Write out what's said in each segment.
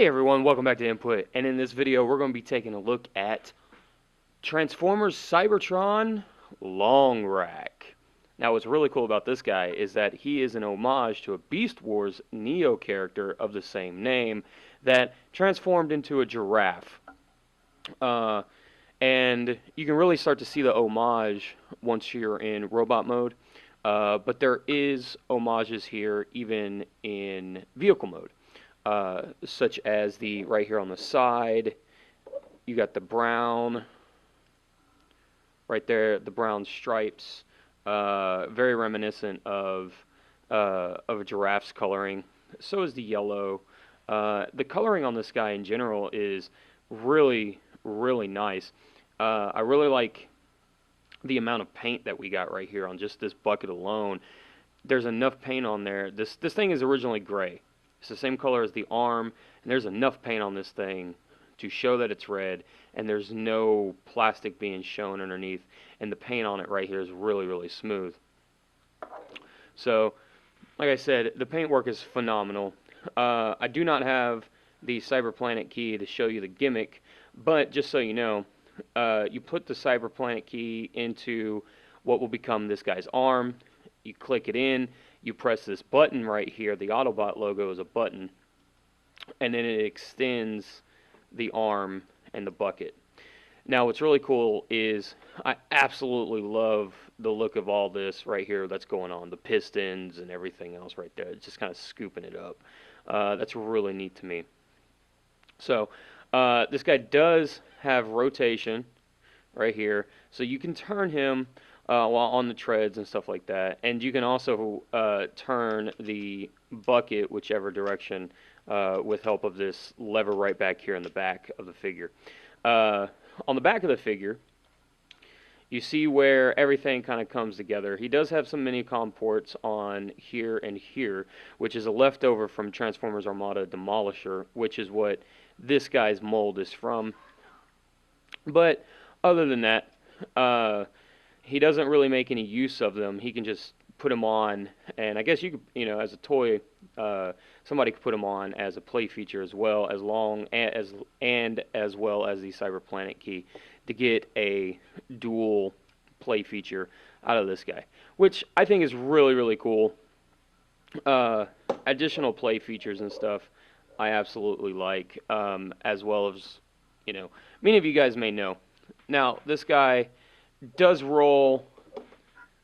Hey everyone, welcome back to Input, and in this video we're going to be taking a look at Transformers Cybertron Long Rack. Now what's really cool about this guy is that he is an homage to a Beast Wars Neo character of the same name that transformed into a giraffe. And you can really start to see the homage once you're in robot mode, but there is homages here even in vehicle mode. Such as the right here on the side, you got the brown right there, the brown stripes, very reminiscent of a giraffe's coloring. So is the yellow. The coloring on this guy in general is really nice. I really like the amount of paint that we got right here on just this bucket alone. There's enough paint on there. This thing is originally gray. It's the same color as the arm, and there's enough paint on this thing to show that it's red, and there's no plastic being shown underneath, and the paint on it right here is really smooth. So, like I said, the paint work is phenomenal. I do not have the Cyberplanet key to show you the gimmick, but just so you know, you put the Cyberplanet key into what will become this guy's arm, you click it in, you press this button right here, the Autobot logo is a button, and then it extends the arm and the bucket. Now what's really cool is I absolutely love the look of all this right here that's going on, the pistons and everything else right there. It's just kind of scooping it up. That's really neat to me. So this guy does have rotation right here, so you can turn him while on the treads and stuff like that, and you can also turn the bucket whichever direction with help of this lever right back here in the back of the figure. On the back of the figure, you see where everything kind of comes together. He does have some mini-com ports on here and here, which is a leftover from Transformers Armada Demolisher, which is what this guy's mold is from. But other than that, he doesn't really make any use of them. He can just put them on, and I guess you could, as a toy, somebody could put them on as a play feature as well, as well as the Cyberplanet key to get a dual play feature out of this guy, which I think is really cool. Additional play features and stuff I absolutely like, as well as, many of you guys may know. Now, this guy does roll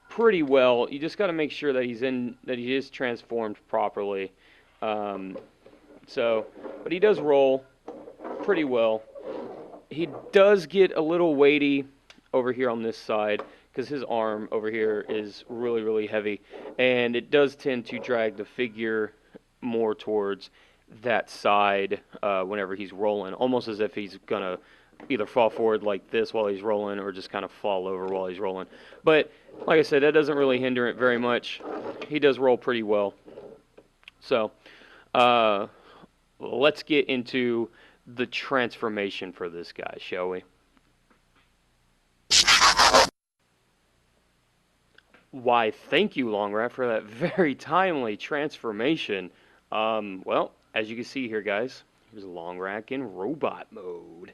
pretty well. You just got to make sure that he is transformed properly. But he does roll pretty well. He does get a little weighty over here on this side because his arm over here is really heavy, and it does tend to drag the figure more towards that side whenever he's rolling, almost as if he's gonna either fall forward like this while he's rolling or just kind of fall over while he's rolling. But like I said, that doesn't really hinder it very much. He does roll pretty well. So let's get into the transformation for this guy, shall we? Why, thank you, Long Rack, for that very timely transformation. Well, as you can see here, guys, here's Long Rack in robot mode.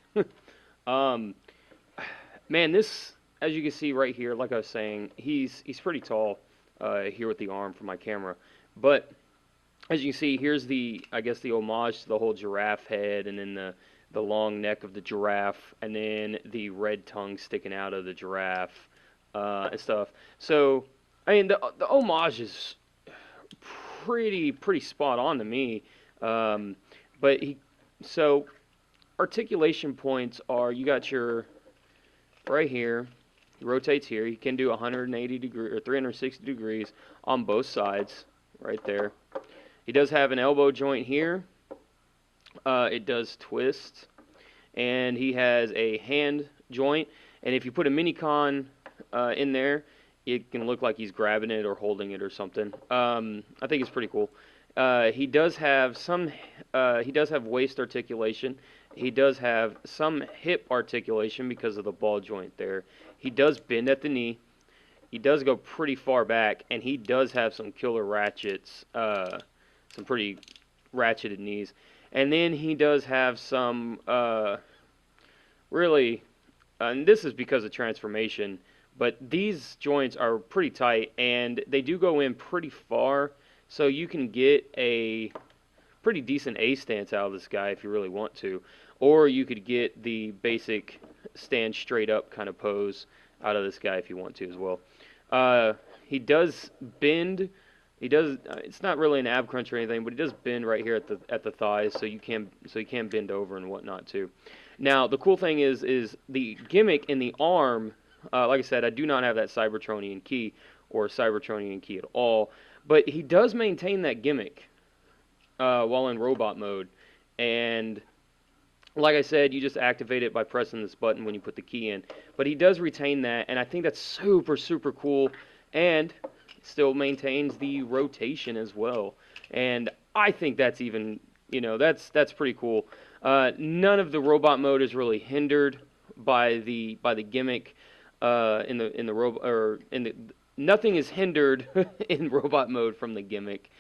Man, this, as you can see right here, like I was saying, he's pretty tall here with the arm for my camera. But as you can see, here's I guess the homage to the whole giraffe head, and then the long neck of the giraffe, and then the red tongue sticking out of the giraffe and stuff. So, I mean, the homage is pretty spot on to me. So articulation points are, you got your right here, he rotates here, he can do 180 degrees or 360 degrees on both sides right there. He does have an elbow joint here, it does twist, and he has a hand joint, and if you put a mini-con in there, it can look like he's grabbing it or holding it or something. I think it's pretty cool. He does have waist articulation. He does have some hip articulation because of the ball joint there. He does bend at the knee. He does go pretty far back, and he does have some killer ratchets, some pretty ratcheted knees. And then he does have some really, and this is because of transformation, but these joints are pretty tight, and they do go in pretty far, so you can get a pretty decent A stance out of this guy if you really want to. Or you could get the basic stand straight up kind of pose out of this guy if you want to as well. He does bend. He does. It's not really an ab crunch or anything, but he does bend right here at the thighs, so you can bend over and whatnot too. Now the cool thing is the gimmick in the arm. Like I said, I do not have that Cybertronian key or Cybertronian key at all, but he does maintain that gimmick while in robot mode, and like I said, you just activate it by pressing this button when you put the key in. But he does retain that, and I think that's super, super cool. And still maintains the rotation as well. And I think that's even, that's pretty cool. None of the robot mode is really hindered by the gimmick nothing is hindered in robot mode from the gimmick.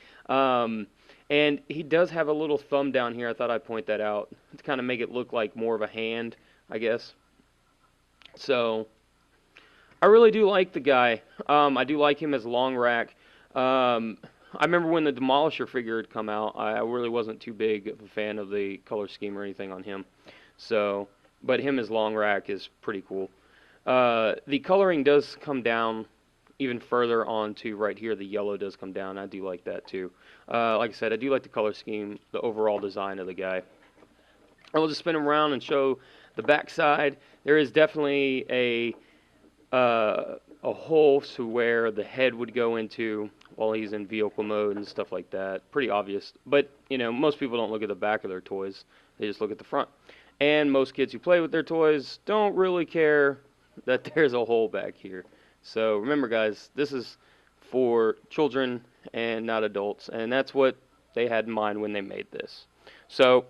And he does have a little thumb down here. I thought I'd point that out to kind of make it look like more of a hand, I guess. So, I really do like the guy. I do like him as Long Rack. I remember when the Demolisher figure had come out, I really wasn't too big of a fan of the color scheme or anything on him. So, but him as Long Rack is pretty cool. The coloring does come down even further onto right here. The yellow does come down. I do like that too. Like I said, I do like the color scheme, the overall design of the guy. I will just spin him around and show the back side. There is definitely a hole to where the head would go into while he's in vehicle mode and stuff like that. Pretty obvious. But, most people don't look at the back of their toys. They just look at the front. And most kids who play with their toys don't really care that there's a hole back here. So remember, guys, this is for children and not adults, and that's what they had in mind when they made this. So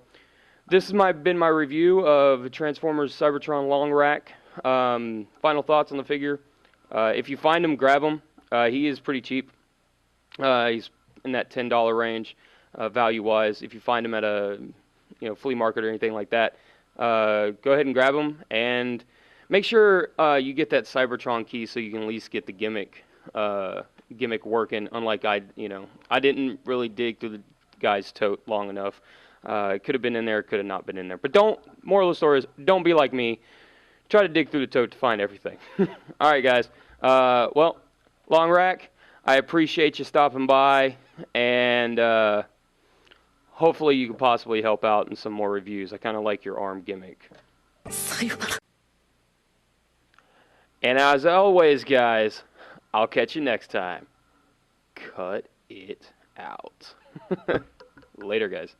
this has been my review of Transformers Cybertron Long Rack. Final thoughts on the figure. If you find him, grab him. He is pretty cheap. He's in that $10 range, value-wise. If you find him at a flea market or anything like that, go ahead and grab him, and make sure you get that Cybertron key so you can at least get the gimmick working. Unlike I didn't really dig through the guy's tote long enough. It could have been in there, could have not been in there. But moral of the story is, don't be like me. Try to dig through the tote to find everything. All right, guys. Well, Long Rack, I appreciate you stopping by, and hopefully you can possibly help out in some more reviews. I kind of like your arm gimmick. And as always, guys, I'll catch you next time. Cut it out. Later, guys.